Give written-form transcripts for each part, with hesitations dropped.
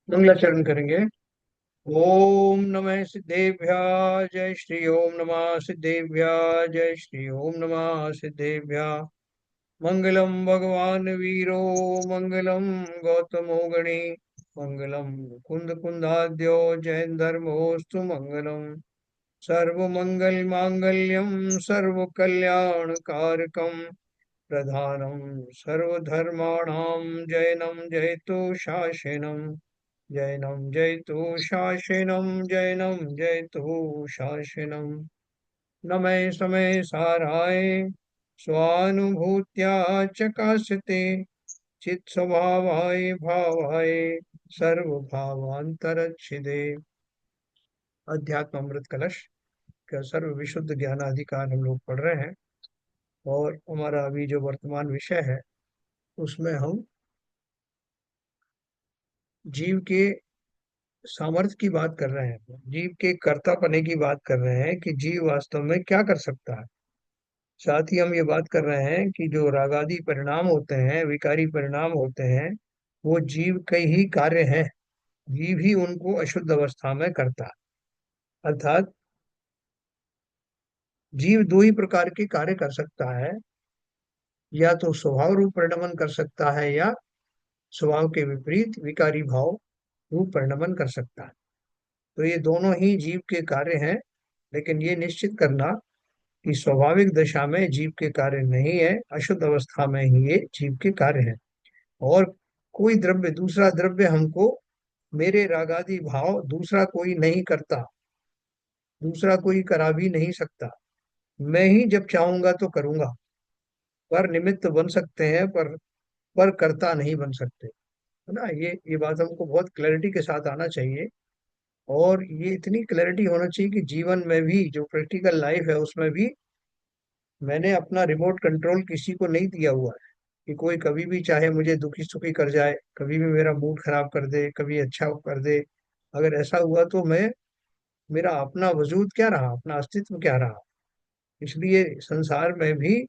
मंगलाचरण करेंगे। ओम नमः सिद्धेभ्य जय श्री ओम नमः सिद्धेभ्य जय श्री ओम नमः सिद्धेभ्य। मंगलम भगवान वीरो मंगलम गौतमो गणे मंगलम कुंद कुंदाद्यो जैन धर्मोस्तु मंगलम। सर्वमंगल मांगल्यम सर्व कल्याण कारकम प्रधानम सर्वधर्माणां जैनम जयतु शासनम। जैनम जयतु शासनम जैनम जयतु शासनम। नमः समय साराय स्वानुभूत्या चकाशते चित स्वभावाय भावाय सर्वभावांतरच्छिदे। अध्यात्म अमृत कलश का सर्व विशुद्ध ज्ञान अधिकार हम लोग पढ़ रहे हैं। और हमारा अभी जो वर्तमान विषय है उसमें हम जीव के सामर्थ्य की बात कर रहे हैं, जीव के कर्तापने की बात कर रहे हैं कि जीव वास्तव में क्या कर सकता है। साथ ही हम ये बात कर रहे हैं कि जो रागादि परिणाम होते हैं, विकारी परिणाम होते हैं, वो जीव के ही कार्य हैं। जीव ही उनको अशुद्ध अवस्था में करता है। अर्थात जीव दो ही प्रकार के कार्य कर सकता है, या तो स्वभाव रूप परिणमन कर सकता है या स्वभाव के विपरीत विकारी भाव रूप परिणमन कर सकता है। तो ये दोनों ही जीव के कार्य हैं। लेकिन ये निश्चित करना कि स्वाभाविक दशा में जीव के कार्य नहीं है, अशुद्ध अवस्था में ही ये जीव के कार्य है। और कोई द्रव्य, दूसरा द्रव्य हमको, मेरे रागादि भाव दूसरा कोई नहीं करता, दूसरा कोई करा भी नहीं सकता। मैं ही जब चाहूंगा तो करूंगा। पर निमित्त बन सकते हैं, पर कर्ता नहीं बन सकते, है ना। ये बात हमको बहुत क्लैरिटी के साथ आना चाहिए। और ये इतनी क्लैरिटी होना चाहिए कि जीवन में भी, जो प्रैक्टिकल लाइफ है उसमें भी, मैंने अपना रिमोट कंट्रोल किसी को नहीं दिया हुआ है कि कोई कभी भी चाहे मुझे दुखी सुखी कर जाए, कभी भी मेरा मूड खराब कर दे, कभी अच्छा कर दे। अगर ऐसा हुआ तो मैं, मेरा अपना वजूद क्या रहा, अपना अस्तित्व क्या रहा। इसलिए संसार में भी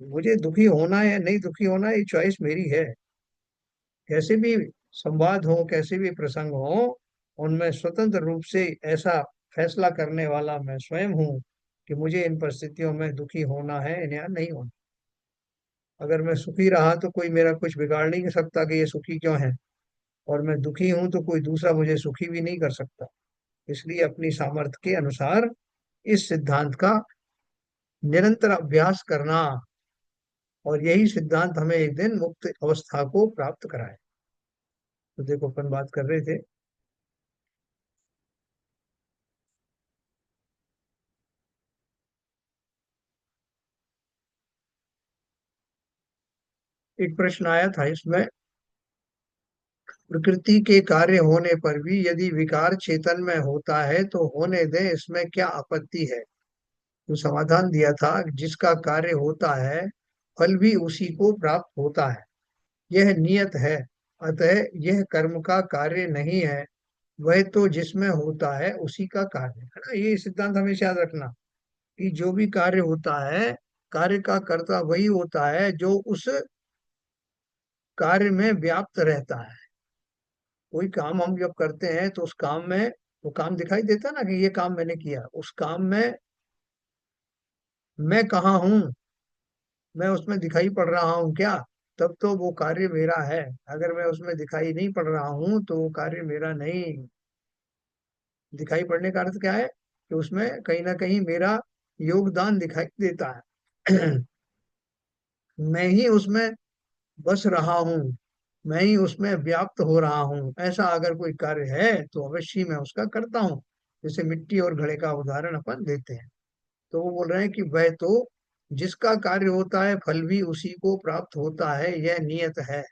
मुझे दुखी होना है या नहीं दुखी होना, ये चॉइस मेरी है। कैसे भी संवाद हो, कैसे भी प्रसंग हो, उनमें स्वतंत्र रूप से ऐसा फैसला करने वाला मैं स्वयं हूँ कि मुझे इन परिस्थितियों में दुखी होना है या नहीं होना। अगर मैं सुखी रहा तो कोई मेरा कुछ बिगाड़ नहीं सकता कि ये सुखी क्यों है, और मैं दुखी हूं तो कोई दूसरा मुझे सुखी भी नहीं कर सकता। इसलिए अपनी सामर्थ्य के अनुसार इस सिद्धांत का निरंतर अभ्यास करना, और यही सिद्धांत हमें एक दिन मुक्त अवस्था को प्राप्त कराए। तो देखो, अपन बात कर रहे थे। एक प्रश्न आया था इसमें, प्रकृति के कार्य होने पर भी यदि विकार चेतन में होता है तो होने दें, इसमें क्या आपत्ति है। तो समाधान दिया था, जिसका कार्य होता है फल भी उसी को प्राप्त होता है, यह नियत है। अतः यह कर्म का कार्य नहीं है, वह तो जिसमें होता है उसी का कार्य है ना। ये सिद्धांत हमेशा याद रखना कि जो भी कार्य होता है, कार्य का कर्ता वही होता है जो उस कार्य में व्याप्त रहता है। कोई काम हम जब करते हैं तो उस काम में वो काम दिखाई देता ना कि ये काम मैंने किया। उस काम में मैं कहाँ हूँ, मैं उसमें दिखाई पड़ रहा हूँ क्या, तब तो वो कार्य मेरा है। अगर मैं उसमें दिखाई नहीं पड़ रहा हूँ तो वो कार्य मेरा नहीं। दिखाई पड़ने का अर्थ क्या है कि उसमें कहीं ना कहीं मेरा योगदान दिखाई देता है। मैं ही उसमें बस रहा हूँ, मैं ही उसमें व्याप्त हो रहा हूँ। ऐसा अगर कोई कार्य है तो अवश्य मैं उसका करता हूँ। जैसे मिट्टी और घड़े का उदाहरण अपन देते हैं। तो वो बोल रहे हैं कि वह तो जिसका कार्य होता है फल भी उसी को प्राप्त होता है, यह नियत है।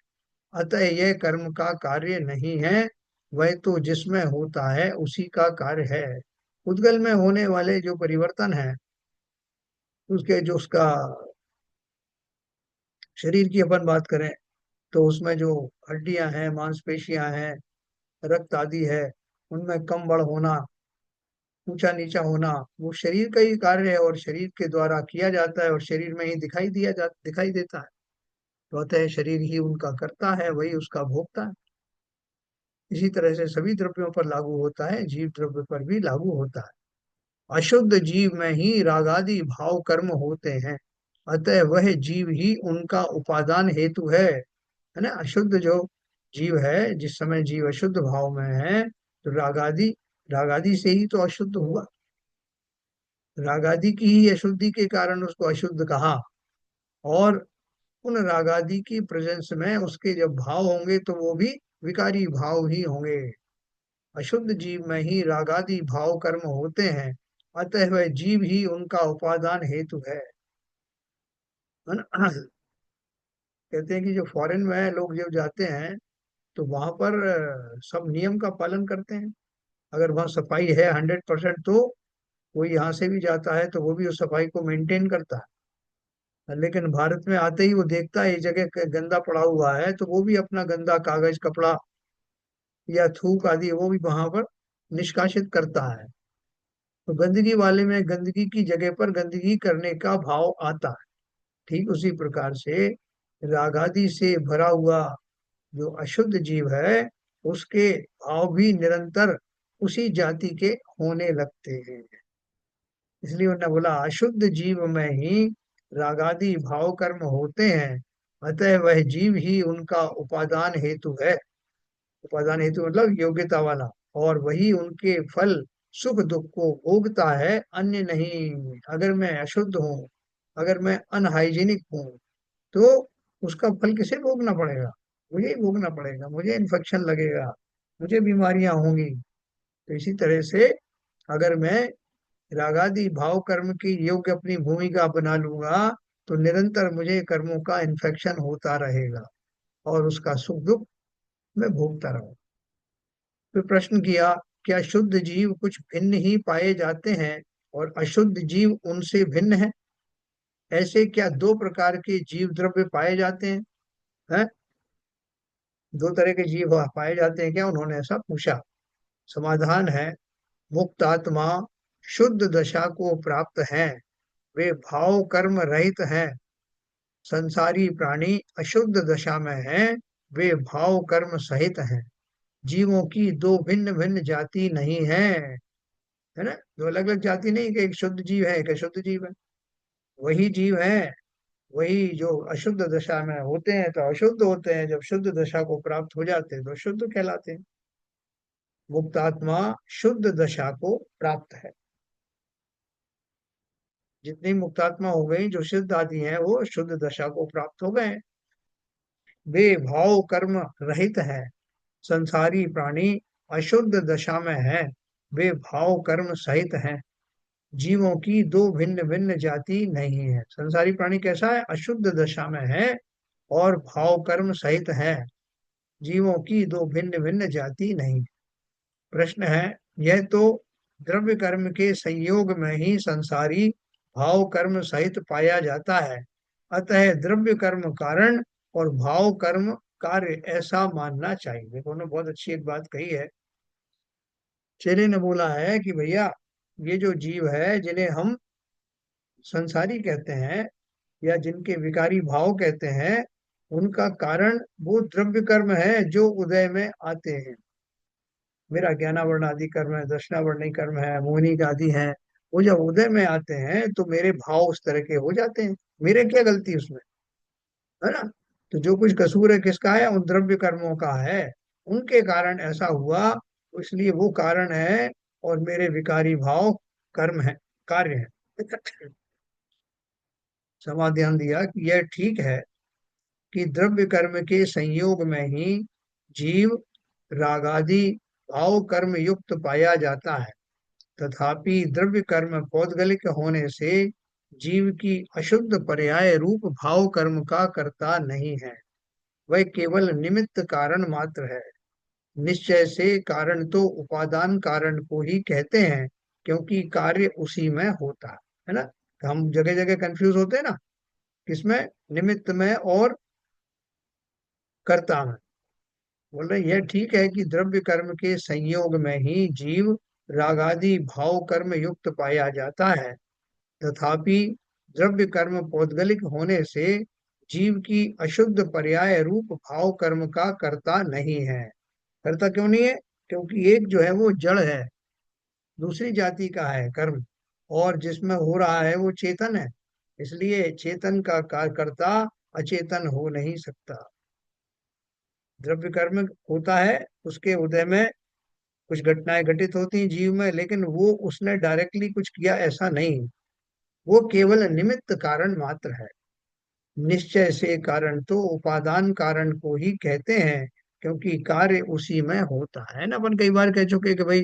अतः यह कर्म का कार्य नहीं है, वह तो जिसमें होता है उसी का कार्य है। उद्गल में होने वाले जो परिवर्तन है, उसके जो उसका शरीर की अपन बात करें तो उसमें जो हड्डियां हैं, मांसपेशियां हैं, रक्त आदि है, उनमें कम बढ़ होना, ऊंचा नीचा होना, वो शरीर का ही कार्य है और शरीर के द्वारा किया जाता है और शरीर में ही दिखाई देता है। तो अतः शरीर ही उनका करता है, वही उसका भोगता है। इसी तरह से सभी द्रव्यों पर लागू होता है, जीव द्रव्य पर भी लागू होता है। अशुद्ध जीव में ही रागादि भाव कर्म होते हैं, अतः वह जीव ही उनका उपादान हेतु है ना। अशुद्ध जो जीव है, जिस समय जीव अशुद्ध भाव में है, तो रागादि, रागादि से ही तो अशुद्ध हुआ। रागादि की ही अशुद्धि के कारण उसको अशुद्ध कहा। और उन रागादि की प्रेजेंस में उसके जब भाव होंगे तो वो भी विकारी भाव ही होंगे। अशुद्ध जीव में ही रागादि भाव कर्म होते हैं, अतः वह जीव ही उनका उपादान हेतु है ना। कहते हैं कि जो फॉरेन में लोग जब जाते हैं तो वहां पर सब नियम का पालन करते हैं। अगर वहाँ सफाई है 100%, तो कोई यहाँ से भी जाता है तो वो भी उस सफाई को मेंटेन करता है। लेकिन भारत में आते ही वो देखता है ये जगह गंदा पड़ा हुआ है, तो वो भी अपना गंदा कागज कपड़ा या थूक आदि वो भी वहां पर निष्कासित करता है। तो गंदगी वाले में गंदगी की जगह पर गंदगी करने का भाव आता है। ठीक उसी प्रकार से रागादि से भरा हुआ जो अशुद्ध जीव है, उसके भाव भी निरंतर उसी जाति के होने लगते हैं। इसलिए उन्होंने बोला अशुद्ध जीव में ही रागादि भाव कर्म होते हैं, अतः वह जीव ही उनका उपादान हेतु है। उपादान हेतु मतलब योग्यता वाला, और वही उनके फल सुख दुख को भोगता है, अन्य नहीं। अगर मैं अशुद्ध हूँ, अगर मैं अनहाइजीनिक हूँ, तो उसका फल किसे भोगना पड़ेगा? मुझे ही भोगना पड़ेगा, मुझे इन्फेक्शन लगेगा, मुझे बीमारियां होंगी। तो इसी तरह से अगर मैं रागादि भाव कर्म की योग्य अपनी भूमिका बना लूंगा, तो निरंतर मुझे कर्मों का इन्फेक्शन होता रहेगा और उसका सुख दुख मैं भोगता रहूंगा। फिर प्रश्न किया, क्या शुद्ध जीव कुछ भिन्न ही पाए जाते हैं और अशुद्ध जीव उनसे भिन्न है? ऐसे क्या दो प्रकार के जीव द्रव्य पाए जाते हैं? हैं? दो तरह के जीव पाए जाते हैं क्या? उन्होंने ऐसा पूछा। समाधान है, मुक्त आत्मा शुद्ध दशा को प्राप्त हैं, वे भाव कर्म रहित हैं। संसारी प्राणी अशुद्ध दशा में हैं, वे भाव कर्म सहित हैं। जीवों की दो भिन्न भिन्न जाति नहीं है ना। दो अलग अलग जाति नहीं कि एक शुद्ध जीव है एक अशुद्ध जीव है। वही जीव है, वही जो अशुद्ध दशा में होते हैं तो अशुद्ध होते हैं, जब शुद्ध दशा को प्राप्त हो जाते हैं तो शुद्ध कहलाते हैं। मुक्त आत्मा शुद्ध दशा को प्राप्त है। जितनी मुक्तात्मा हो गई, जो सिद्ध आदि हैं, वो शुद्ध दशा को प्राप्त हो गए। वे भाव कर्म रहित है। संसारी प्राणी अशुद्ध दशा में है, वे भाव कर्म सहित हैं। जीवों की दो भिन्न भिन्न जाति नहीं है। संसारी प्राणी कैसा है? अशुद्ध दशा में है और भाव कर्म सहित है। जीवों की दो भिन्न भिन्न जाति नहीं। प्रश्न है, यह तो द्रव्य कर्म के संयोग में ही संसारी भाव कर्म सहित पाया जाता है, अतः द्रव्य कर्म कारण और भाव कर्म कार्य, ऐसा मानना चाहिए। देखो ने बहुत अच्छी एक बात कही है। चेले ने बोला है कि भैया, ये जो जीव है जिन्हें हम संसारी कहते हैं या जिनके विकारी भाव कहते हैं, उनका कारण वो द्रव्य कर्म है जो उदय में आते हैं। मेरा ज्ञानावरण आदि कर्म है, दर्शनावरण कर्म है, मोहिनी का आदि है। वो जब उदय में आते हैं तो मेरे भाव उस तरह के हो जाते हैं। मेरे क्या गलती उसमें, है ना। तो जो कुछ कसूर है किसका है? उन द्रव्य कर्मों का है। उनके कारण ऐसा हुआ, तो इसलिए वो कारण है और मेरे विकारी भाव कर्म है, कार्य है। समाधान दिया कि यह ठीक है कि द्रव्य कर्म के संयोग में ही जीव रागादि भाव कर्म युक्त पाया जाता है। तथापि द्रव्य कर्म पौद्गलिक होने से जीव की अशुद्ध पर्याय रूप भाव कर्म का कर्ता नहीं है, वह केवल निमित्त कारण मात्र है। निश्चय से कारण तो उपादान कारण को ही कहते हैं, क्योंकि कार्य उसी में होता है ना। तो हम जगह जगह कंफ्यूज होते हैं ना, किसमें? निमित्त में और कर्ता में। बोल रहे यह ठीक है कि द्रव्य कर्म के संयोग में ही जीव रागादि भाव कर्म युक्त पाया जाता है। तथापि द्रव्य कर्म पौद्गलिक होने से जीव की अशुद्ध पर्याय रूप भाव कर्म का कर्ता नहीं है, करता क्यों नहीं है? क्योंकि एक जो है वो जड़ है, दूसरी जाति का है कर्म, और जिसमें हो रहा है वो चेतन है। इसलिए चेतन का कर्ता अचेतन हो नहीं सकता। द्रव्य कर्म होता है, उसके उदय में कुछ घटनाएं घटित होती हैं जीव में, लेकिन वो उसने डायरेक्टली कुछ किया ऐसा नहीं। वो केवल निमित्त कारण मात्र है। निश्चय से कारण तो उपादान कारण को ही कहते हैं, क्योंकि कार्य उसी में होता है ना। अपन कई बार कह चुके कि भाई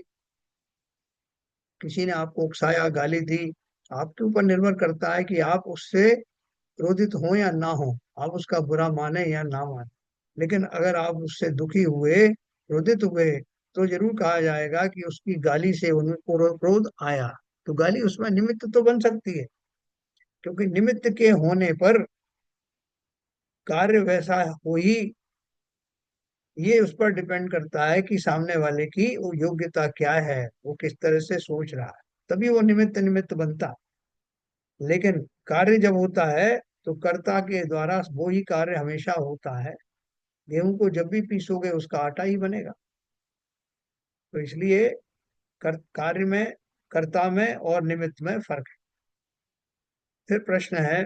किसी ने आपको उकसाया, गाली दी, आपके ऊपर निर्भर करता है कि आप उससे क्रोधित हो या ना हो, आप उसका बुरा माने या ना माने। लेकिन अगर आप उससे दुखी हुए, क्रोधित हुए, तो जरूर कहा जाएगा कि उसकी गाली से उनको क्रोध आया। तो गाली उसमें निमित्त तो बन सकती है, क्योंकि निमित्त के होने पर कार्य वैसा हो ही, ये उस पर डिपेंड करता है कि सामने वाले की वो योग्यता क्या है, वो किस तरह से सोच रहा है, तभी वो निमित्त निमित्त बनता है। लेकिन कार्य जब होता है तो कर्ता के द्वारा वो ही कार्य हमेशा होता है। गेहूं को जब भी पीसोगे उसका आटा ही बनेगा। तो इसलिए कार्य में, कर्ता में और निमित्त में फर्क है। फिर प्रश्न है,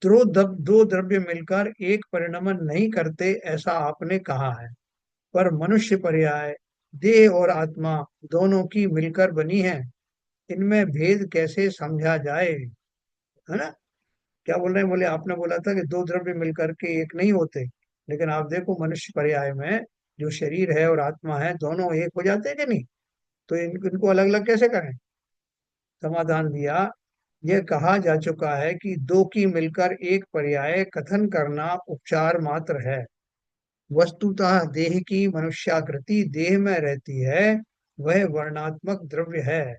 दो द्रव्य मिलकर एक परिणमन नहीं करते ऐसा आपने कहा है, पर मनुष्य पर्याय देह और आत्मा दोनों की मिलकर बनी है, इनमें भेद कैसे समझा जाए? है ना? क्या बोल रहे हैं? बोले आपने बोला था कि दो द्रव्य मिलकर के एक नहीं होते, लेकिन आप देखो मनुष्य पर्याय में जो शरीर है और आत्मा है दोनों एक हो जाते हैं कि नहीं? तो इनको अलग अलग कैसे करें? समाधान दिया, यह कहा जा चुका है कि दो की मिलकर एक पर्याय कथन करना उपचार मात्र है। वस्तुतः देह की मनुष्याकृति देह में रहती है, वह वर्णात्मक द्रव्य है?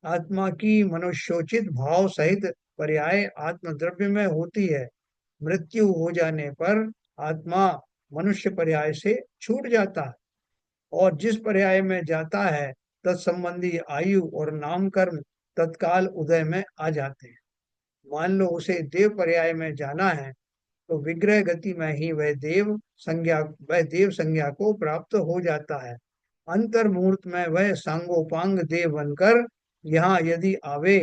आत्मा की मनुष्योचित भाव सहित पर्याय आत्म द्रव्य में होती है। मृत्यु हो जाने पर आत्मा मनुष्य पर्याय से छूट जाता है, और जिस पर्याय में जाता है तत्संबंधी आयु और नाम कर्म तत्काल उदय में आ जाते हैं। मान लो उसे देव पर्याय में जाना है, तो विग्रह गति में ही वह देव संज्ञा को प्राप्त हो जाता है। अंतर मुहूर्त में वह सांगोपांग देव बनकर यहाँ यदि आवे,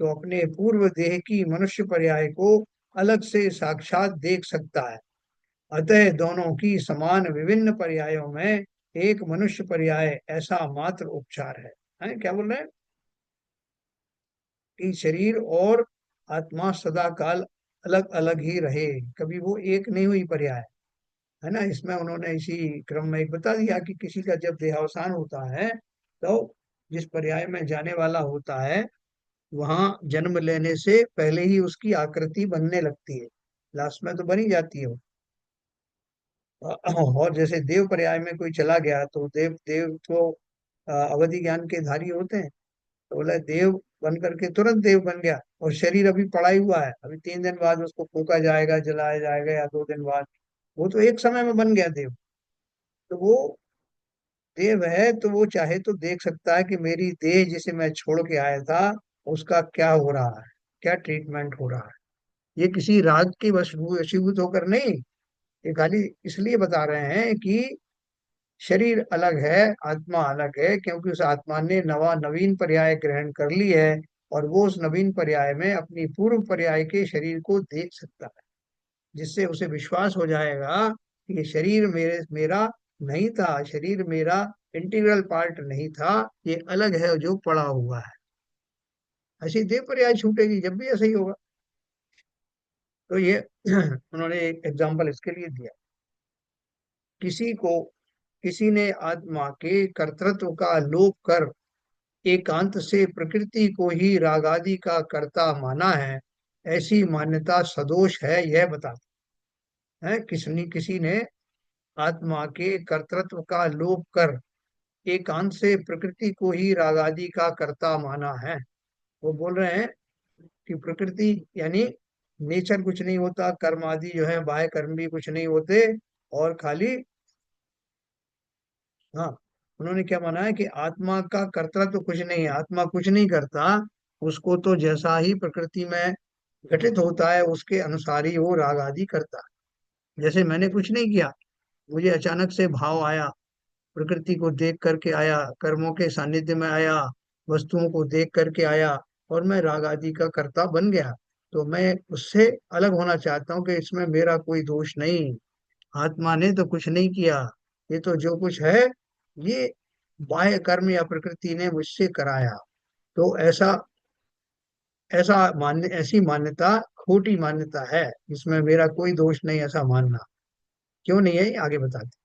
तो अपने पूर्व देह की मनुष्य पर्याय को अलग से साक्षात देख सकता है। अतः दोनों की समान विभिन्न पर्यायों में एक मनुष्य पर्याय ऐसा मात्र उपचार है? क्या बोल रहे हैं? कि शरीर और आत्मा सदा काल अलग अलग ही रहे, कभी वो एक नहीं हुई पर्याय। है ना? इसमें उन्होंने इसी क्रम में एक बता दिया कि किसी का जब देहावसान होता है, तो जिस पर्याय में जाने वाला होता है वहां जन्म लेने से पहले ही उसकी आकृति बनने लगती है, लास्ट में तो बनी जाती है वो। और जैसे देव पर्याय में कोई चला गया तो देव देव तो अवधि ज्ञान के धारी होते हैं। तो बोला देव बन करके तुरंत देव बन गया, और शरीर अभी पड़ा ही हुआ है, अभी 3 दिन बाद उसको फूका जाएगा, जलाया जाएगा, या 2 दिन बाद। वो तो एक समय में बन गया देव। तो वो देव है तो वो चाहे तो देख सकता है कि मेरी देह जिसे मैं छोड़ के आया था उसका क्या हो रहा है, क्या ट्रीटमेंट हो रहा है। ये किसी राग के वशीभूत होकर नहीं, ये खाली इसलिए बता रहे हैं कि शरीर अलग है, आत्मा अलग है, क्योंकि उस आत्मा ने नवीन पर्याय ग्रहण कर ली है, और वो उस नवीन पर्याय में अपनी पूर्व पर्याय के शरीर को देख सकता है, जिससे उसे विश्वास हो जाएगा कि ये शरीर मेरा नहीं था, शरीर मेरा इंटीग्रल पार्ट नहीं था, ये अलग है जो पड़ा हुआ है। ऐसी देह पर्याय छूटेगी जब भी ऐसा ही होगा। तो ये उन्होंने एक एग्जाम्पल इसके लिए दिया। किसी को किसी ने आत्मा के कर्तृत्व का लोप कर एकांत से प्रकृति को ही रागादि का कर्ता माना है, ऐसी मान्यता सदोष है, यह बताता है। किसी ने आत्मा के कर्तृत्व का लोप कर एकांत से प्रकृति को ही रागादि का कर्ता माना है। वो बोल रहे हैं कि प्रकृति यानी नेचर कुछ नहीं होता, कर्म आदि जो है बाह्य कर्म भी कुछ नहीं होते, और खाली, हाँ, उन्होंने क्या माना है कि आत्मा का कर्तृत्व तो कुछ नहीं है, आत्मा कुछ नहीं करता, उसको तो जैसा ही प्रकृति में घटित होता है उसके अनुसार ही वो राग आदि करता है। जैसे मैंने कुछ नहीं किया, मुझे अचानक से भाव आया, प्रकृति को देख करके आया, कर्मों के सानिध्य में आया, वस्तुओं को देख करके आया, और मैं राग आदि का कर्ता बन गया, तो मैं उससे अलग होना चाहता हूँ कि इसमें मेरा कोई दोष नहीं, आत्मा ने तो कुछ नहीं किया, ये तो जो कुछ है ये बाह्य कर्म या प्रकृति ने मुझसे कराया। तो ऐसा ऐसा मान्य ऐसी मान्यता खोटी मान्यता है, इसमें मेरा कोई दोष नहीं, ऐसा मानना क्यों नहीं है, ये आगे बताते।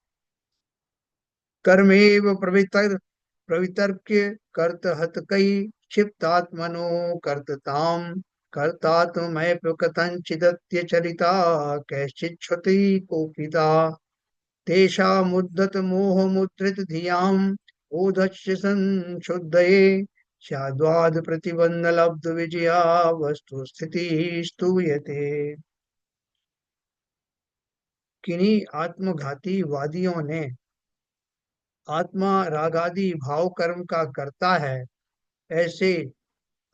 कर्मेव प्रवितर्क्य कर्त हत कई क्षिप्तात्मनो कर्तताम कर्तात्मय कथंचिदत्य चरिता कैश्चिच्छ्रुति कोपिता तेषामुद्धत मोह मुद्रित धियाम ओधस्य संशुद्धये स्याद्वाद प्रतिबंध लब्ध विजया वस्तु स्थिति स्तूयते। किन्हीं आत्मघाती वादियों ने आत्मा रागादि भाव कर्म का करता है, ऐसे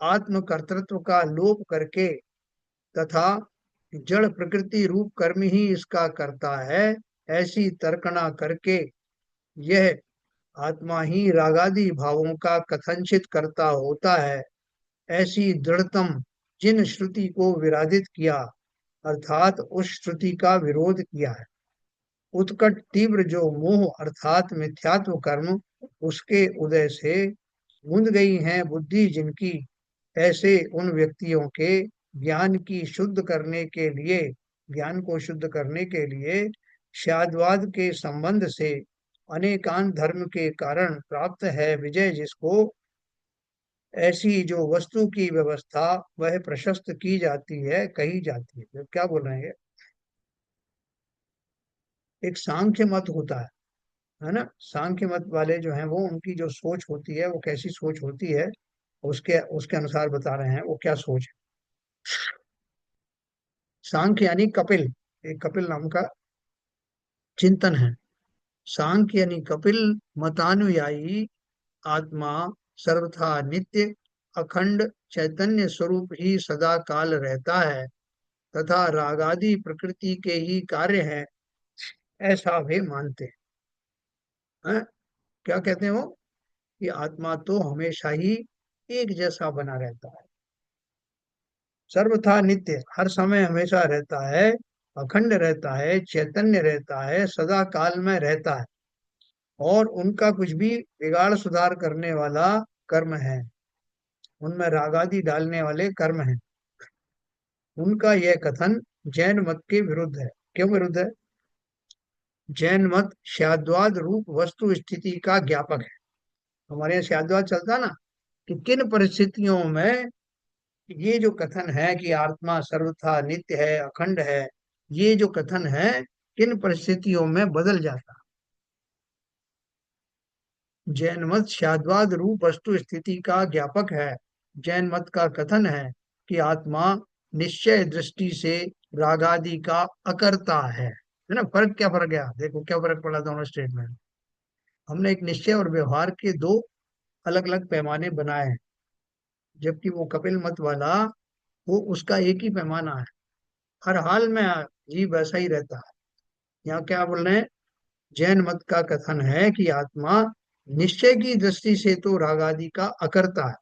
आत्म कर्तृत्व का लोप करके तथा जड़ प्रकृति रूप कर्म ही इसका करता है, ऐसी तर्कना करके यह आत्मा ही रागादि भावों का कथनचित करता होता है, ऐसी दृढ़तम जिन श्रुति को विराजित किया, अर्थात उस श्रुति का विरोध किया है, उत्कट तीव्र जो मोह अर्थात मिथ्यात्व कर्म उसके उदय से गूंज गई हैं बुद्धि जिनकी, ऐसे उन व्यक्तियों के ज्ञान की शुद्ध करने के लिए, ज्ञान को शुद्ध करने के लिए शाद्वाद के संबंध से अनेकांत धर्म के कारण प्राप्त है विजय जिसको, ऐसी जो वस्तु की व्यवस्था वह प्रशस्त की जाती है, कही जाती है। तो क्या बोल रहे हैं, एक सांख्य मत होता है ना, सांख्य मत वाले जो हैं वो उनकी जो सोच होती है वो कैसी सोच होती है, उसके उसके अनुसार बता रहे हैं वो क्या सोच है। सांख्य यानी कपिल, एक कपिल नाम का चिंतन है। सांख्य यानी कपिल मतानुयायी आत्मा सर्वथा नित्य अखंड चैतन्य स्वरूप ही सदा काल रहता है तथा रागादि प्रकृति के ही कार्य है, ऐसा वे मानते हैं। क्या कहते हैं वो, कि आत्मा तो हमेशा ही एक जैसा बना रहता है, सर्वथा नित्य हर समय हमेशा रहता है, अखंड रहता है, चैतन्य रहता है, सदा काल में रहता है, और उनका कुछ भी बिगाड़ सुधार करने वाला कर्म है, उनमें रागादि डालने वाले कर्म हैं। उनका यह कथन जैन मत के विरुद्ध है। क्यों विरुद्ध है? जैन मत शाद्वाद रूप वस्तु स्थिति का ज्ञापक है। हमारे यहाँ शाद्वाद चलता ना, कि किन परिस्थितियों में ये जो कथन है कि आत्मा सर्वथा नित्य है, अखंड है, ये जो कथन है किन परिस्थितियों में बदल जाता। जैन मत शाद्वाद रूप वस्तु स्थिति का ज्ञापक है। जैन मत का कथन है कि आत्मा निश्चय दृष्टि से रागादि का अकर्ता है ना। फर्क क्या, फर्क गया, देखो क्या फर्क पड़ा दोनों स्टेटमेंट। हमने एक निश्चय और व्यवहार के दो अलग अलग पैमाने बनाए हैं, जबकि वो कपिल मत वाला वो उसका एक ही पैमाना है, हर हाल में जीव वैसा ही रहता है। यहाँ क्या बोल रहे हैं, जैन मत का कथन है कि आत्मा निश्चय की दृष्टि से तो रागादि का अकर्ता है,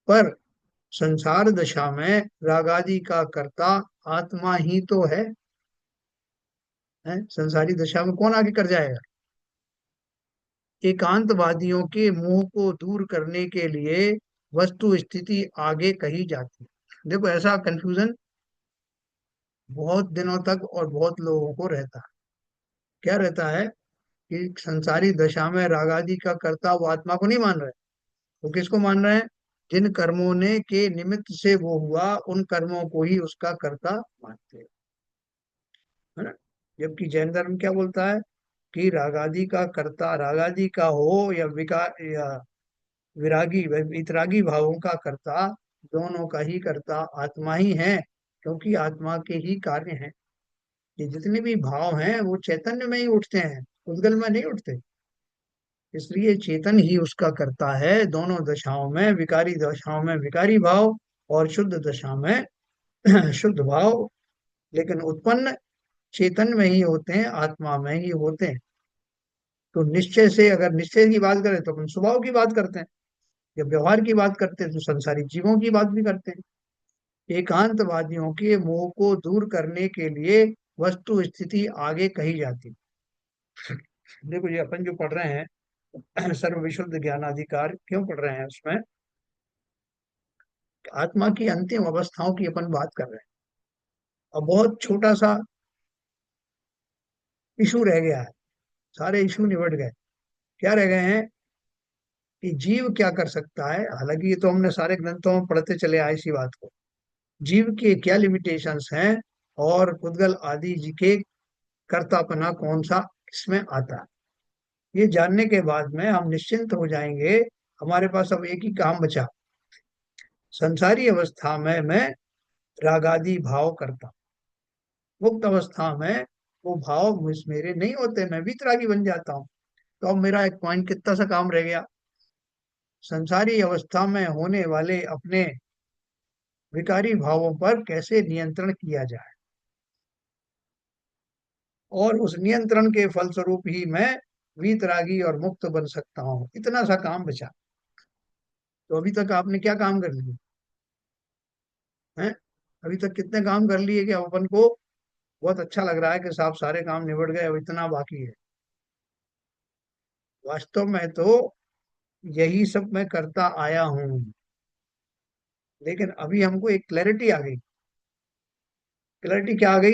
पर संसार दशा में रागादि का कर्ता आत्मा ही तो है। संसारी दशा में कौन आगे कर जाएगा। एकांतवादियों के मोह को दूर करने के लिए वस्तु स्थिति आगे कही जाती है। देखो ऐसा कंफ्यूजन बहुत दिनों तक और बहुत लोगों को रहता है। क्या रहता है कि संसारी दशा में रागादि का कर्ता वो आत्मा को नहीं मान रहे, वो किसको मान रहे हैं, जिन कर्मों ने के निमित्त से वो हुआ उन कर्मों को ही उसका कर्ता मानते हैं, है ना। जबकि जैन धर्म क्या बोलता है कि रागादि का कर्ता रागादि का हो या विकार या विरागी वितरागी भावों का कर्ता, दोनों का ही कर्ता आत्मा ही है, क्योंकि आत्मा के ही कार्य हैं। ये जितने भी भाव हैं वो चैतन्य में ही उठते हैं, उद्गल में नहीं उठते। इसलिए चेतन ही उसका करता है दोनों दशाओं में, विकारी दशाओं में विकारी भाव और शुद्ध दशा में शुद्ध भाव। लेकिन उत्पन्न चेतन में ही होते हैं, आत्मा में ही होते हैं। तो निश्चय से, अगर निश्चय की बात करें तो अपन स्वभाव की बात करते हैं, जब व्यवहार की बात करते हैं तो संसारी जीवों की बात भी करते हैं। एकांतवादियों के मोह को दूर करने के लिए वस्तु स्थिति आगे कही जाती है। देखो, ये अपन जो पढ़ रहे हैं सर्व विशुद्ध ज्ञान अधिकार क्यों पढ़ रहे हैं, उसमें आत्मा की अंतिम अवस्थाओं की अपन बात कर रहे हैं। अब बहुत छोटा सा इशू रह गया है, सारे इशू निबट गए। क्या रह गए हैं कि जीव क्या कर सकता है। हालांकि ये तो हमने सारे ग्रंथों में पढ़ते चले आए इसी बात को, जीव के क्या लिमिटेशंस हैं और पुद्गल आदि जी के कर्तापना कौन सा इसमें आता है। ये जानने के बाद में हम निश्चिंत हो जाएंगे। हमारे पास अब एक ही काम बचा, संसारी अवस्था में मैं रागादि भाव करता, मुक्त अवस्था में वो भाव मेरे नहीं होते, मैं वितरागी बन जाता हूँ। तो अब मेरा एक पॉइंट कितना सा काम रह गया, संसारी अवस्था में होने वाले अपने विकारी भावों पर कैसे नियंत्रण किया जाए, और उस नियंत्रण के फलस्वरूप ही मैं वीतरागी और मुक्त बन सकता हूँ। इतना सा काम बचा। तो अभी तक आपने क्या काम कर लिए हैं? अभी तक कितने काम कर लिए कि अब अपन को बहुत अच्छा लग रहा है कि साहब सारे काम निबट गए, अब इतना बाकी है। वास्तव में तो यही सब मैं करता आया हूँ, लेकिन अभी हमको एक क्लैरिटी आ गई। क्लैरिटी क्या आ गई?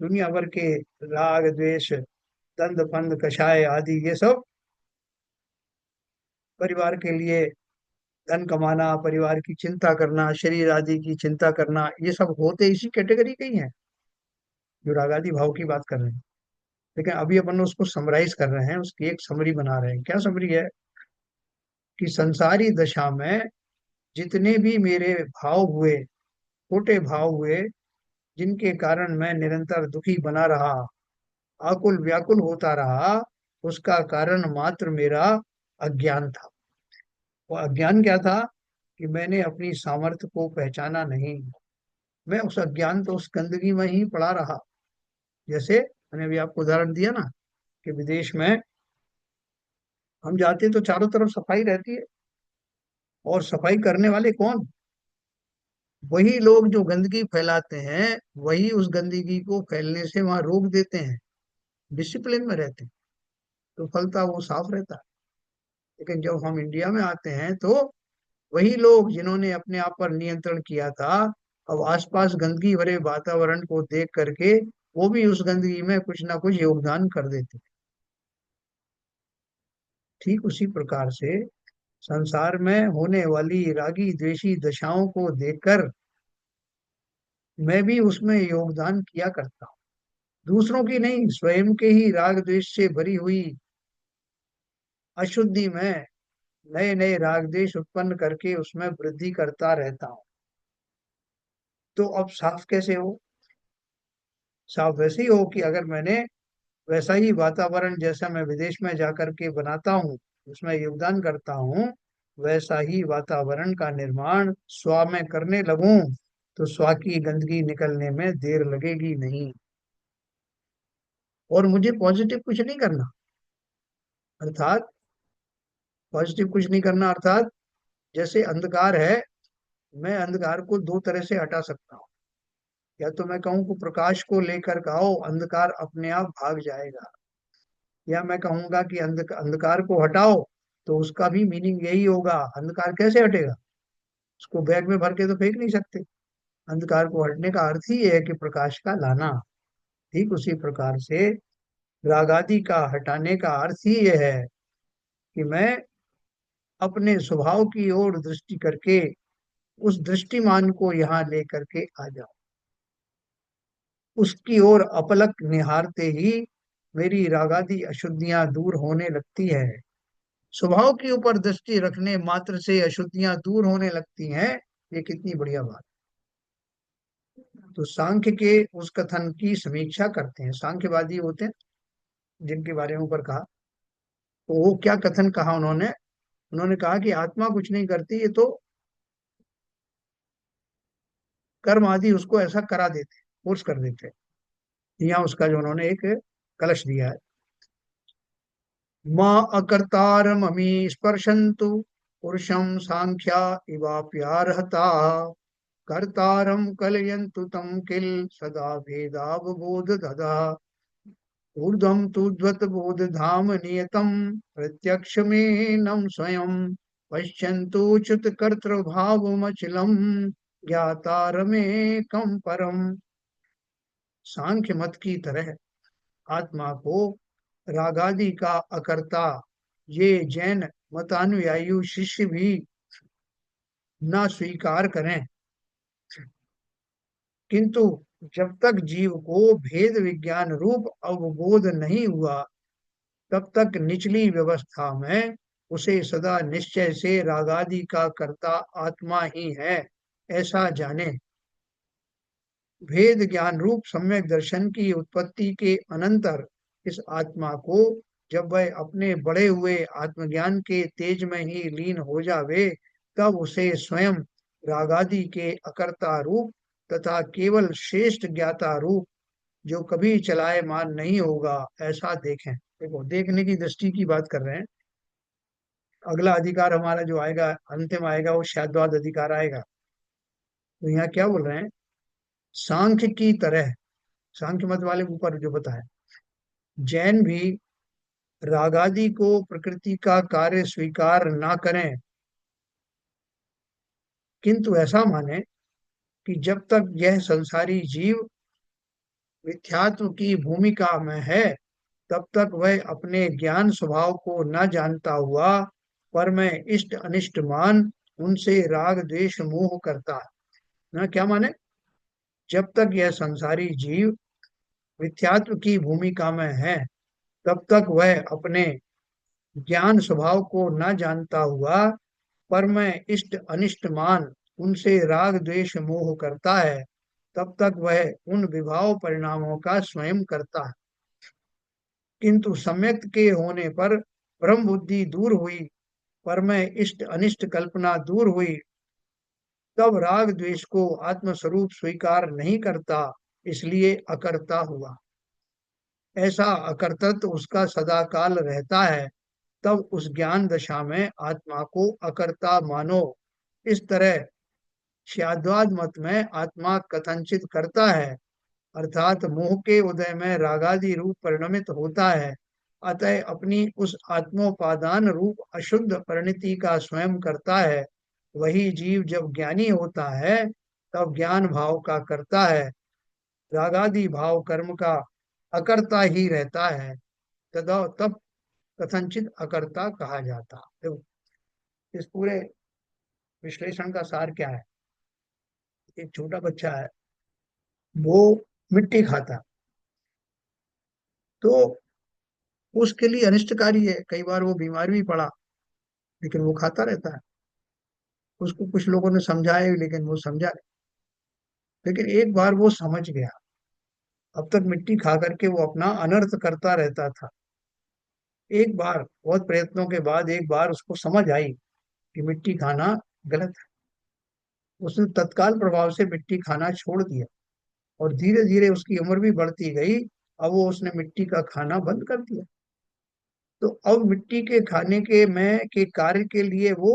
दुनिया भर के राग द्वेष, दंड फंद कषाय आदि, ये सब परिवार के लिए धन कमाना, परिवार की चिंता करना, शरीर आदि की चिंता करना, ये सब होते इसी कैटेगरी के ही हैं जो रागादि भाव की बात कर रहे हैं। लेकिन अभी अपन उसको समराइज कर रहे हैं, उसकी एक समरी बना रहे हैं। क्या समरी है? कि संसारी दशा में जितने भी मेरे भाव हुए, छोटे भाव हुए, जिनके कारण मैं निरंतर दुखी बना रहा, आकुल व्याकुल होता रहा, उसका कारण मात्र मेरा अज्ञान था। वो अज्ञान क्या था? कि मैंने अपनी सामर्थ्य को पहचाना नहीं। मैं उस अज्ञान तो उस गंदगी में ही पड़ा रहा। जैसे मैंने अभी आपको उदाहरण दिया ना, कि विदेश में हम जाते तो चारों तरफ सफाई रहती है, और सफाई करने वाले कौन? वही लोग जो गंदगी फैलाते हैं, वही उस गंदगी को फैलने से वहां रोक देते हैं, डिसिप्लिन में रहते हैं, तो फलता वो साफ रहता है। लेकिन जब हम इंडिया में आते हैं तो वही लोग जिन्होंने अपने आप पर नियंत्रण किया था, अब आसपास गंदगी भरे वातावरण को देख करके वो भी उस गंदगी में कुछ ना कुछ योगदान कर देते हैं। ठीक उसी प्रकार से संसार में होने वाली रागी द्वेषी दशाओं को देखकर मैं भी उसमें योगदान किया करता हूँ। दूसरों की नहीं, स्वयं के ही राग द्वेष से भरी हुई अशुद्धि में नए नए राग द्वेष उत्पन्न करके उसमें वृद्धि करता रहता हूँ। तो अब साफ कैसे हो? साफ वैसे ही हो कि अगर मैंने वैसा ही वातावरण जैसा मैं विदेश में जाकर के बनाता हूँ, उसमें योगदान करता हूँ, वैसा ही वातावरण का निर्माण स्व में करने लगूं, तो स्व की गंदगी निकलने में देर लगेगी नहीं। और मुझे पॉजिटिव कुछ नहीं करना, अर्थात पॉजिटिव कुछ नहीं करना अर्थात जैसे अंधकार है, मैं अंधकार को दो तरह से हटा सकता हूँ। या तो मैं कहूँ कि प्रकाश को लेकर के आओ, अंधकार अपने आप भाग जाएगा। या मैं कहूंगा कि अंधकार को हटाओ, तो उसका भी मीनिंग यही होगा। अंधकार कैसे हटेगा? उसको बैग में भर के तो फेंक नहीं सकते। अंधकार को हटने का अर्थ ही ये है कि प्रकाश का लाना। ठीक उसी प्रकार से रागादि का हटाने का अर्थ ही ये है कि मैं अपने स्वभाव की ओर दृष्टि करके उस दृष्टिमान को यहाँ लेकर के आ जाऊं, उसकी ओर अपलक निहारते ही मेरी रागादि अशुद्धियां दूर होने लगती है। स्वभाव के ऊपर दृष्टि रखने मात्र से अशुद्धियां दूर होने लगती हैं। ये कितनी बढ़िया बात। तो सांख्य के उस कथन की समीक्षा करते हैं, सांख्यवादी होते हैं जिनके बारे में ऊपर कहा। तो वो क्या कथन कहा उन्होंने? उन्होंने कहा कि आत्मा कुछ नहीं करती, ये तो कर्म आदि उसको ऐसा करा देते, फोर्स कर देते। यहाँ उसका जो उन्होंने एक कलश दिया है। माँ अकर्तारममी स्पर्शन्तु पुरुषं सांख्या इवाप्यार्हता कर्तारं कलयन्तु तं किल सदा भेदावबोध ददा ऊर्ध्वं तूर्ध्वतबोधधाम नियतं प्रत्यक्षमेनं स्वयं पश्यन्तु च्युत कर्तृभावमचलं ज्ञातारमेकं परम। सांख्य मत की तरह आत्मा को रागादि का अकर्ता ये जैन मतानुयायी शिष्य भी न स्वीकार करें, किंतु जब तक जीव को भेद विज्ञान रूप अवबोध नहीं हुआ तब तक निचली व्यवस्था में उसे सदा निश्चय से रागादि का कर्ता आत्मा ही है ऐसा जाने। भेद ज्ञान रूप सम्यक दर्शन की उत्पत्ति के अनंतर इस आत्मा को जब वह अपने बढ़े हुए आत्मज्ञान के तेज में ही लीन हो जावे तब उसे स्वयं रागादि के अकर्ता रूप तथा केवल श्रेष्ठ ज्ञाता रूप जो कभी चलायमान नहीं होगा ऐसा देखें। देखो, देखने की दृष्टि की बात कर रहे हैं। अगला अधिकार हमारा जो आएगा, अंतिम आएगा, वो शाद्वाद अधिकार आएगा। तो यहाँ क्या बोल रहे हैं? सांख्य की तरह, सांख्य मत वाले ऊपर जो बताया, जैन भी रागादि को प्रकृति का कार्य स्वीकार ना करें, किंतु ऐसा माने कि जब तक यह संसारी जीव मिथ्यात्व की भूमिका में है तब तक वह अपने ज्ञान स्वभाव को न जानता हुआ पर मैं इष्ट अनिष्ट मान उनसे राग द्वेष मोह करता है। ना क्या माने? जब तक यह संसारी जीव मिथ्यात्व की भूमिका में है तब तक वह अपने ज्ञान स्वभाव को न जानता हुआ पर मैं इष्ट अनिष्ट मान उनसे राग द्वेष मोह करता है, तब तक वह उन विभाव परिणामों का स्वयं करता है। किंतु सम्यक के होने पर ब्रह्म बुद्धि दूर हुई, पर मैं इष्ट अनिष्ट कल्पना दूर हुई, तब राग द्वेष को आत्मस्वरूप स्वीकार नहीं करता, इसलिए अकर्ता हुआ। ऐसा अकर्तृत्व उसका सदा काल रहता है। तब उस ज्ञान दशा में आत्मा को अकर्ता मानो। इस तरह शाद्वाद मत में आत्मा कथनचित करता है, अर्थात मोह के उदय में रागादि रूप परिणमित होता है। अतः अपनी उस आत्मोपादान रूप अशुद्ध परिणति का स्वयं करता है। वही जीव जब ज्ञानी होता है तब ज्ञान भाव का करता है, रागादि भाव कर्म का अकर्ता ही रहता है। तदा तब कथनचित अकर्ता कहा जाता। देखो, इस पूरे विश्लेषण का सार क्या है? एक छोटा बच्चा है, वो मिट्टी खाता, तो उसके लिए अनिष्टकारी है। कई बार वो बीमार भी पड़ा, लेकिन वो खाता रहता है। उसको कुछ लोगों ने समझाया भी, लेकिन वो समझा नहीं। लेकिन एक बार वो समझ गया। अब तक मिट्टी खा करके वो अपना अनर्थ करता रहता था। एक बार बहुत प्रयत्नों के बाद एक बार उसको समझ आई कि मिट्टी खाना गलत है। उसने तत्काल प्रभाव से मिट्टी खाना छोड़ दिया और धीरे धीरे उसकी उम्र भी बढ़ती गई। अब वो उसने मिट्टी का खाना बंद कर दिया। तो अब मिट्टी के खाने के कार्य के लिए वो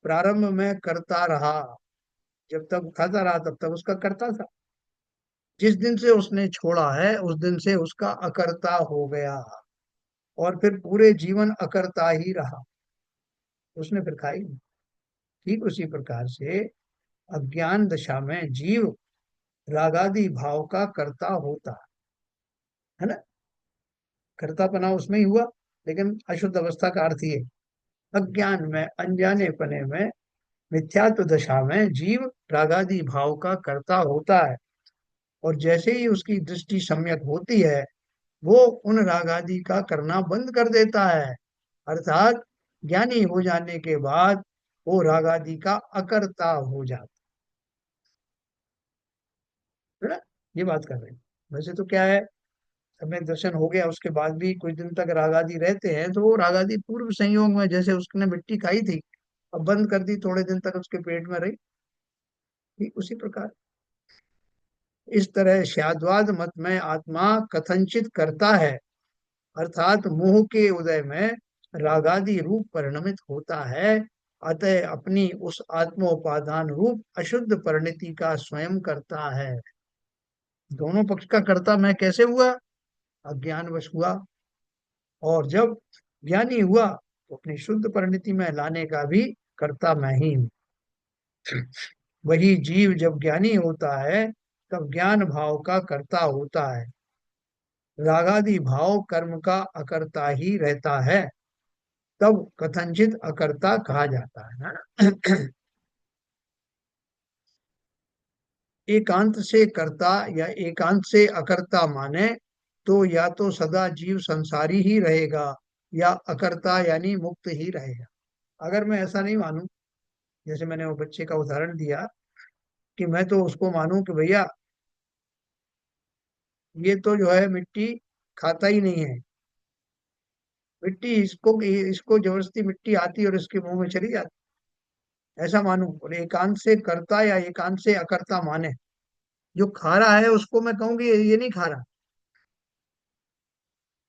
प्रारंभ में करता रहा। जब तक खाता रहा तब तक उसका करता था। जिस दिन से उसने छोड़ा है उस दिन से उसका अकर्ता हो गया और फिर पूरे जीवन अकर्ता ही रहा। उसने फिर खाई नहीं। ठीक उसी प्रकार से अज्ञान दशा में जीव रागादि भाव का कर्ता होता है ना। कर्तापना उसमें ही हुआ, लेकिन अशुद्ध अवस्था का अर्थ ये, अज्ञान में अनजाने पने में मिथ्यात्व दशा में जीव रागादि भाव का कर्ता होता है। और जैसे ही उसकी दृष्टि सम्यक होती है वो उन रागादि का करना बंद कर देता है। अर्थात ज्ञानी हो जाने के बाद वो रागादि का अकर्ता हो जाता है ना। ये बात कर रहे हैं। वैसे तो क्या है, हमें दर्शन हो गया उसके बाद भी कुछ दिन तक रागादि रहते हैं, तो वो रागादि पूर्व संयोग में जैसे उसने मिट्टी खाई थी, अब बंद कर दी, थोड़े दिन तक उसके पेट में रही, ठीक उसी प्रकार इस तरह शाद्वाद मत में आत्मा कथनचित करता है, अर्थात मोह के उदय में रागादि रूप परिणमित होता है। अतः अपनी उस आत्मोपादान रूप अशुद्ध परिणति का स्वयं करता है। दोनों पक्ष का कर्ता मैं कैसे हुआ? अज्ञानवश हुआ। और जब ज्ञानी हुआ तो अपनी शुद्ध परिणति में लाने का भी कर्ता मैं ही हूँ। वही जीव जब ज्ञानी होता है तब ज्ञान भाव का कर्ता होता है। रागादि भाव कर्म का अकर्ता ही रहता है, तब कथनचित अकर्ता कहा जाता है ना। एकांत से कर्ता या एकांत से अकर्ता माने तो या तो सदा जीव संसारी ही रहेगा या अकर्ता यानी मुक्त ही रहेगा। अगर मैं ऐसा नहीं मानूं, जैसे मैंने वो बच्चे का उदाहरण दिया, कि मैं तो उसको मानूं कि भैया ये तो जो है मिट्टी खाता ही नहीं है, मिट्टी इसको इसको जबरदस्ती मिट्टी आती और इसके मुंह में चली जाती, ऐसा मानूं। और एकांत से कर्ता या एकांत से अकर्ता माने, जो खा रहा है उसको मैं कहूंगी ये नहीं खा रहा,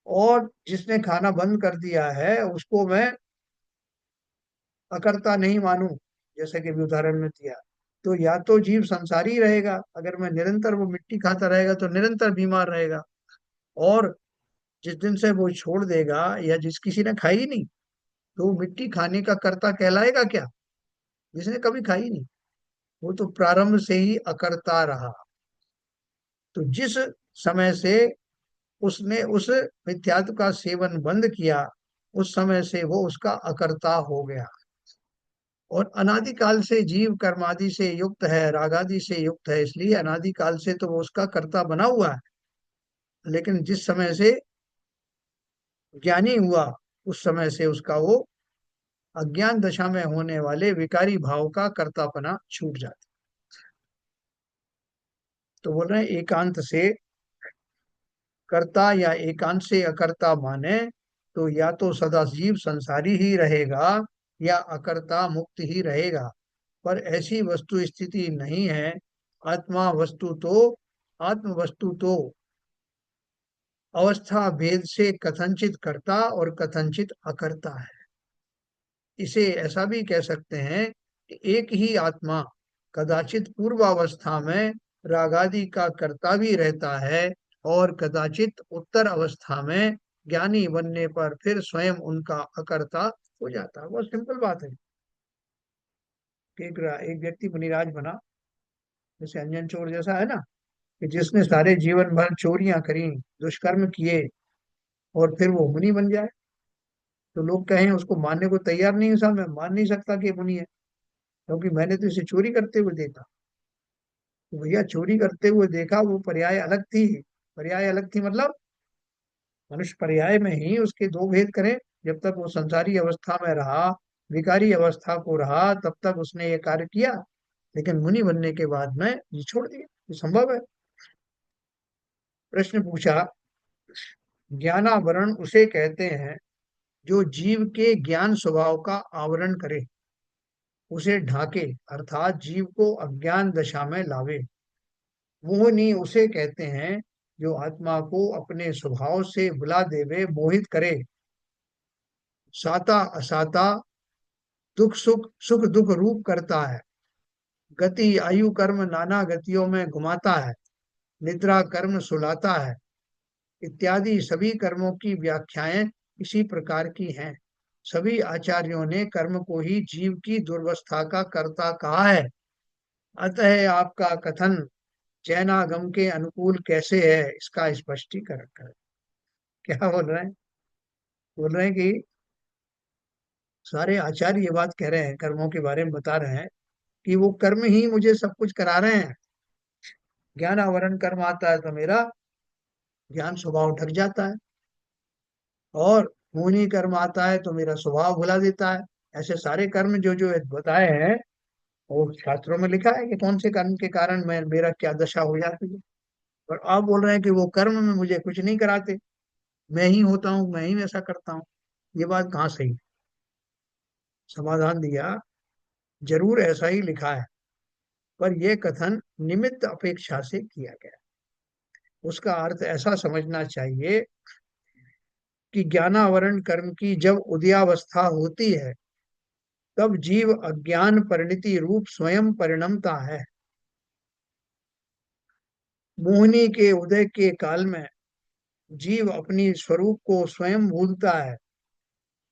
और जिसने खाना बंद कर दिया है उसको मैं अकर्ता नहीं मानूं, जैसे कि अभी उदाहरण में दिया, तो या तो जीव संसारी रहेगा, अगर मैं निरंतर वो मिट्टी खाता रहेगा तो निरंतर बीमार रहेगा। और जिस दिन से वो छोड़ देगा या जिस किसी ने खाई नहीं, तो वो मिट्टी खाने का कर्ता कहलाएगा क्या? जिसने कभी खाई नहीं, वो तो प्रारंभ से ही अकर्ता रहा। तो जिस समय से उसने उस मिथ्यात्व का सेवन बंद किया, उस समय से वो उसका अकर्ता हो गया। और अनादिकाल से जीव कर्मादि से युक्त है, रागादि से युक्त है, इसलिए अनादिकाल से तो वो उसका कर्ता बना हुआ है। लेकिन जिस समय से ज्ञानी हुआ, उस समय से उसका वो अज्ञान दशा में होने वाले विकारी भाव का कर्तापना छूट जाता। तो बोल रहे हैं एकांत से कर्ता या एकांत से अकर्ता माने तो या तो सदा जीव संसारी ही रहेगा या अकर्ता मुक्त ही रहेगा। पर ऐसी वस्तु स्थिति नहीं है। आत्मा वस्तु तो आत्म वस्तु तो अवस्था भेद से कथनचित करता और कथनचित अकर्ता है। इसे ऐसा भी कह सकते हैं कि एक ही आत्मा कदाचित पूर्वावस्था में रागादि का कर्ता भी रहता है और कदाचित उत्तर अवस्था में ज्ञानी बनने पर फिर स्वयं उनका अकर्ता हो जाता है। बहुत सिंपल बात है कि एक व्यक्ति मुनिराज बना, जैसे अंजन चोर जैसा है ना, कि जिसने सारे जीवन भर चोरियां करी, दुष्कर्म किए, और फिर वो मुनि बन जाए। तो लोग कहें उसको मानने को तैयार नहीं है, साहब मैं मान नहीं सकता कि ये मुनि है, क्योंकि मैंने तो इसे चोरी करते हुए देखा। तो भैया चोरी करते हुए देखा वो पर्याय अलग थी। पर्याय अलग थी मतलब मनुष्य पर्याय में ही उसके दो भेद करें। जब तक वो संसारी अवस्था में रहा, विकारी अवस्था को रहा, तब तक उसने ये कार्य किया। लेकिन मुनि बनने के बाद में ये छोड़ दिया, ये संभव है। प्रश्न पूछा, ज्ञानावरण उसे कहते हैं जो जीव के ज्ञान स्वभाव का आवरण करे, उसे ढाके, अर्थात जीव को अज्ञान दशा में लावे। मोहनी उसे कहते हैं जो आत्मा को अपने स्वभाव से भुला देवे, मोहित करे। साता असाता, दुख सुख, सुख दुख रूप करता है। गति आयु कर्म नाना गतियों में घुमाता है। निद्रा कर्म सुलाता है, इत्यादि सभी कर्मों की व्याख्याएं इसी प्रकार की हैं। सभी आचार्यों ने कर्म को ही जीव की दुर्वस्था का कर्ता कहा है। अतः आपका कथन जैनागम के अनुकूल कैसे है, इसका स्पष्टीकरण करें। क्या बोल रहे हैं? बोल रहे हैं कि सारे आचार्य ये बात कह रहे हैं, कर्मों के बारे में बता रहे हैं कि वो कर्म ही मुझे सब कुछ करा रहे हैं। ज्ञान आवरण कर्म आता है तो मेरा ज्ञान स्वभाव ढक जाता है, और मोहिनी कर्म आता है तो मेरा स्वभाव भुला देता है। ऐसे सारे कर्म जो जो बताए हैं, वो शास्त्रों में लिखा है कि कौन से कर्म के कारण मैं मेरा क्या दशा हो जाती है। और आप बोल रहे हैं कि वो कर्म में मुझे कुछ नहीं कराते, मैं ही होता हूँ, मैं ही ऐसा करता हूँ। ये बात कहाँ सही? समाधान दिया, जरूर ऐसा ही लिखा है, पर यह कथन निमित्त अपेक्षा से किया गया। उसका अर्थ ऐसा समझना चाहिए कि ज्ञानावरण कर्म की जब उदयावस्था होती है, तब जीव अज्ञान परिणति रूप स्वयं परिणमता है। मोहिनी के उदय के काल में जीव अपनी स्वरूप को स्वयं भूलता है।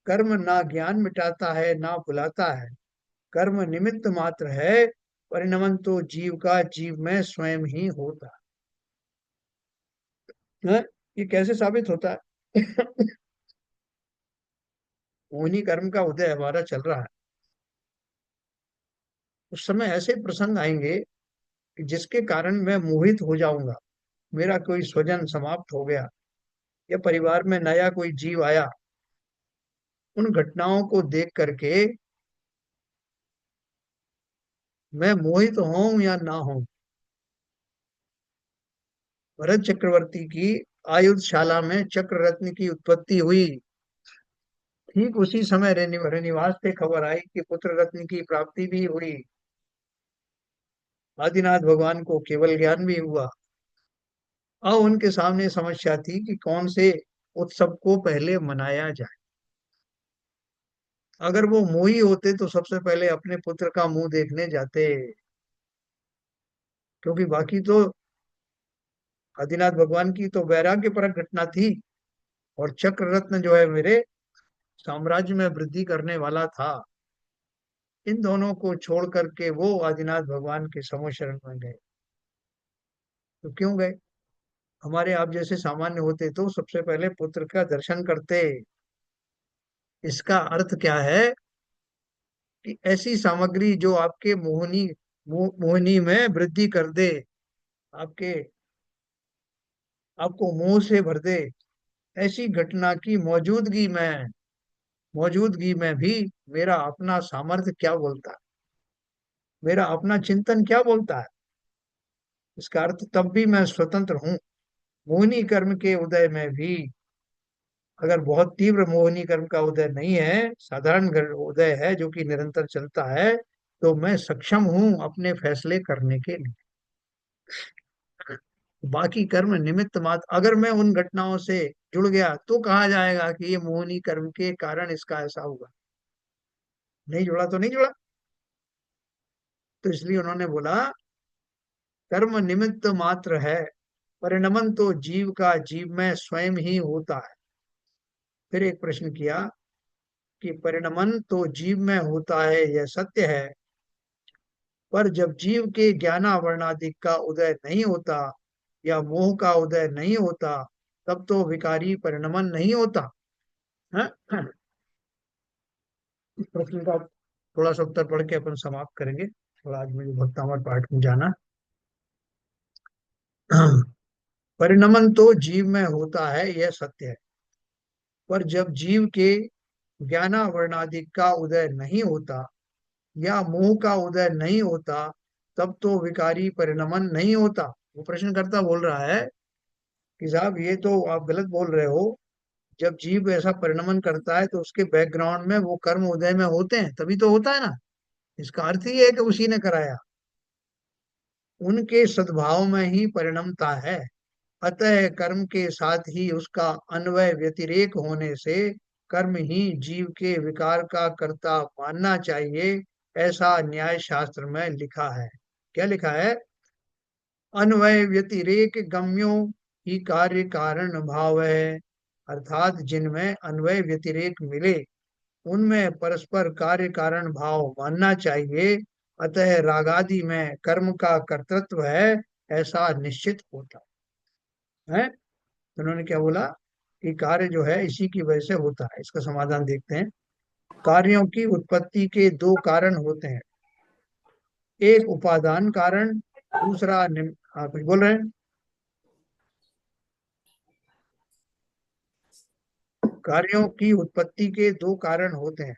कर्म ना ज्ञान मिटाता है ना भुलाता है, कर्म निमित्त मात्र है। परिणमन तो जीव का जीव में स्वयं ही होता है। ये कैसे साबित होता है? मोहिनी कर्म का उदय हमारा चल रहा है, उस समय ऐसे प्रसंग आएंगे कि जिसके कारण मैं मोहित हो जाऊंगा। मेरा कोई स्वजन समाप्त हो गया या परिवार में नया कोई जीव आया, उन घटनाओं को देख करके मैं मोहित हूं या ना हूं। भरत चक्रवर्ती की आयुधशाला में चक्र रत्न की उत्पत्ति हुई। ठीक उसी समय रेनिवास से खबर आई कि पुत्र रत्न की प्राप्ति भी हुई। आदिनाथ भगवान को केवल ज्ञान भी हुआ। अब उनके सामने समस्या थी कि कौन से उत्सव को पहले मनाया जाए। अगर वो मोही होते तो सबसे पहले अपने पुत्र का मुंह देखने जाते, क्योंकि बाकी तो आदिनाथ भगवान की तो वैराग्य परक घटना थी, और चक्र रत्न जो है मेरे साम्राज्य में वृद्धि करने वाला था। इन दोनों को छोड़ करके वो आदिनाथ भगवान के समो शरण में गए। तो क्यों गए? हमारे आप जैसे सामान्य होते तो सबसे पहले पुत्र का दर्शन करते। इसका अर्थ क्या है कि ऐसी सामग्री जो आपके मोहिनी में वृद्धि कर दे, आपके आपको मोह से भर दे, ऐसी घटना की मौजूदगी में भी मेरा अपना सामर्थ्य क्या बोलता है, मेरा अपना चिंतन क्या बोलता है। इसका अर्थ तब भी मैं स्वतंत्र हूँ। मोहिनी कर्म के उदय में भी, अगर बहुत तीव्र मोहिनी कर्म का उदय नहीं है, साधारण उदय है जो कि निरंतर चलता है, तो मैं सक्षम हूं अपने फैसले करने के लिए। बाकी कर्म निमित्त मात्र। अगर मैं उन घटनाओं से जुड़ गया तो कहा जाएगा कि ये मोहिनी कर्म के कारण इसका ऐसा हुआ। नहीं जुड़ा तो नहीं जुड़ा। तो इसलिए उन्होंने बोला कर्म निमित्त मात्र है, परिणमन तो जीव का जीव में स्वयं ही होता है। फिर एक प्रश्न किया कि परिणमन तो जीव में होता है, यह सत्य है, पर जब जीव के ज्ञानावरणादि का उदय नहीं होता या मोह का उदय नहीं होता, तब तो विकारी परिणमन नहीं होता है। इस प्रश्न का थोड़ा सा उत्तर पढ़ के अपन समाप्त करेंगे। थोड़ा आज मुझे भक्तामर पाठ में जाना। परिणमन तो जीव में होता है, यह सत्य है, पर जब जीव के ज्ञानावरणादि का उदय नहीं होता या मोह का उदय नहीं होता, तब तो विकारी परिणमन नहीं होता। वो प्रश्नकर्ता बोल रहा है कि साहब ये तो आप गलत बोल रहे हो। जब जीव ऐसा परिणमन करता है तो उसके बैकग्राउंड में वो कर्म उदय में होते हैं, तभी तो होता है ना। इसका अर्थ ही है कि उसी ने कराया। उनके सद्भाव में ही परिणमता है। अतः कर्म के साथ ही उसका अन्वय व्यतिरेक होने से कर्म ही जीव के विकार का कर्ता मानना चाहिए, ऐसा न्याय शास्त्र में लिखा है। क्या लिखा है? अन्वय व्यतिरेक गम्यो ही कार्य कारण भाव है। अर्थात जिनमें अन्वय व्यतिरेक मिले उनमें परस्पर कार्य कारण भाव मानना चाहिए। अतः रागादि में कर्म का कर्तृत्व है, ऐसा निश्चित होता है। तो उन्होंने क्या बोला कि कार्य जो है इसी की वजह से होता है। इसका समाधान देखते हैं। कार्यों की उत्पत्ति के दो कारण होते हैं, एक उपादान कारण, दूसरा हाँ कुछ बोल रहे हैं। कार्यों की उत्पत्ति के दो कारण होते हैं,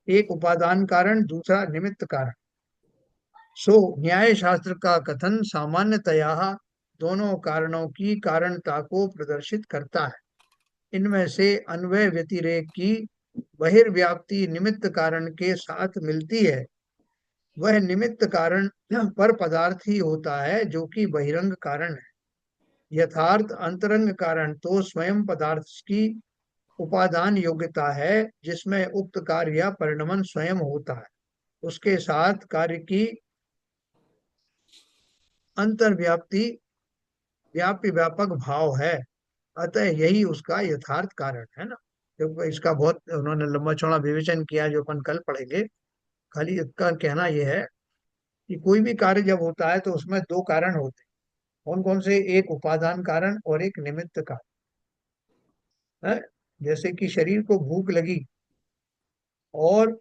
एक उपादान कारण, दूसरा निमित्त कारण। सो न्याय शास्त्र का कथन सामान्यतया दोनों कारणों की कारणता को प्रदर्शित करता है। इनमें से अन्वय व्यतिरेक की बहिर्व्याप्ति निमित्त कारण के साथ मिलती है, वह निमित्त कारण पर पदार्थ ही होता है जो कि बहिरंग कारण है। यथार्थ अंतरंग कारण तो स्वयं पदार्थ की उपादान योग्यता है, जिसमें उक्त कार्य या परिणमन स्वयं होता है, उसके साथ कार्य की अंतर्व्याप्ति व्याप्य व्यापक भाव है। अतः यही उसका यथार्थ कारण है ना। क्योंकि इसका बहुत उन्होंने लंबा चौड़ा विवेचन किया, जो अपन कल पढ़ेंगे। खाली इसका कहना यह है कि कोई भी कार्य जब होता है तो उसमें दो कारण होते हैं। कौन कौन से? एक उपादान कारण और एक निमित्त कारण है। जैसे कि शरीर को भूख लगी और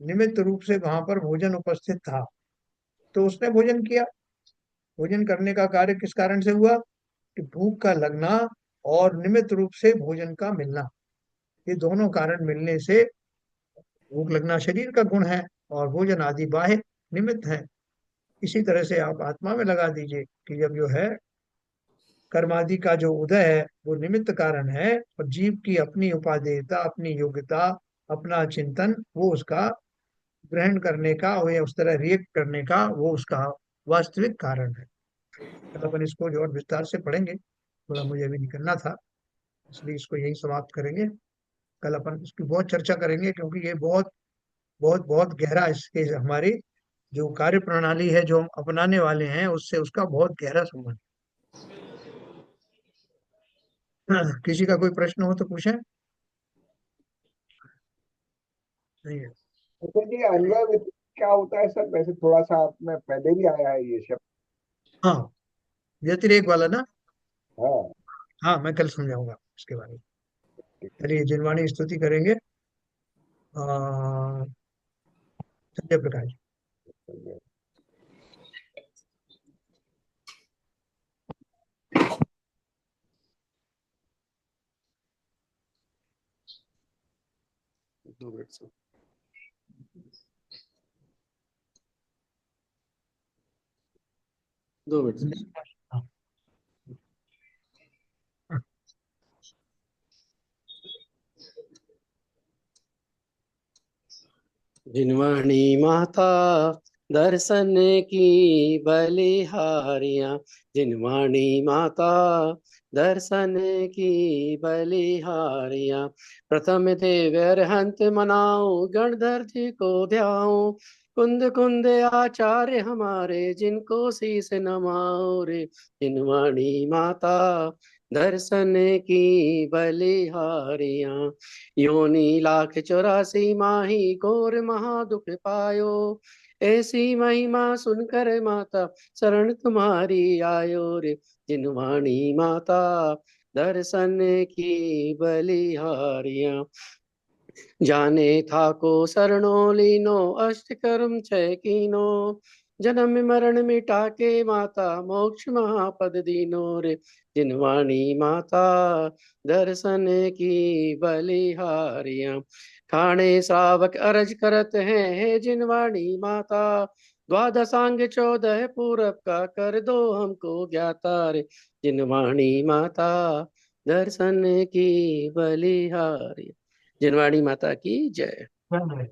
निमित्त रूप से वहां पर भोजन उपस्थित था, तो उसने भोजन किया। भोजन करने का कार्य किस कारण से हुआ? कि भूख का लगना और निमित्त रूप से भोजन का मिलना, ये दोनों कारण मिलने से भूख लगना शरीर का गुण है और भोजन आदि बाह्य निमित्त है। इसी तरह से आप आत्मा में लगा दीजिए कि जब जो है कर्मादि का जो उदय है वो निमित्त कारण है, और जीव की अपनी उपादेयता, अपनी योग्यता, अपना चिंतन, वो उसका ग्रहण करने का और या उस तरह रिएक्ट करने का वो उसका वास्तविक कारण है। कल अपन इसको जो और विस्तार से पढ़ेंगे। थोड़ा मुझे अभी निकलना था, इसलिए इसको यही समाप्त करेंगे। कल अपन इसकी बहुत चर्चा करेंगे, क्योंकि ये बहुत बहुत बहुत गहरा इसके हमारी जो कार्य प्रणाली है जो हम अपनाने वाले हैं उससे उसका बहुत गहरा संबंध है। किसी का कोई प्रश्न हो तो पूछें। नहीं है? तो ये अन्वय व्यतिरेक क्या होता है सर? वैसे थोड़ा सा आप में पहले भी आया है ये शब्द। हाँ, व्यतिरेक वाला ना। हाँ। हाँ, मैं कल समझाऊंगा इसके बारे में। ठीक चलिए जिनवाणी स्तुति करेंगे। संजय प्रकाश। है। 2 मिनट से 2 मिनट से। हाँ, जिनवाणी माता दर्शन की बलिहारियां, जिनवाणी माता दर्शन की बलिहारियां। प्रथम देव अरहंत मनाओ, गणधर जी को ध्याओ, कुंद कुंद आचार्य हमारे, जिनको शीस नमाओ रे। जिनवाणी माता दर्शन की बलिहारियां, योनि 1,84 माही घोर महादुख पायो, ऐसी महिमा सुनकर माता शरण तुम्हारी आयो रे। जिनवाणी माता दर्शन की बलिहारियां, जाने था को शरणो लीनो, अष्ट कर्म छय कीनो, जन्म मरण मिटा के माता मोक्ष महापद दीनो रे। जिनवाणी माता दर्शन की बलिहारियां, ठाणे श्रावक अरज करत हैं, हे जिनवाणी माता, द्वादशांग 14 पूरब का कर दो हमको ज्ञाता रे। जिनवाणी माता दर्शन की बलिहारी। जिनवाणी माता की जय। हाँ,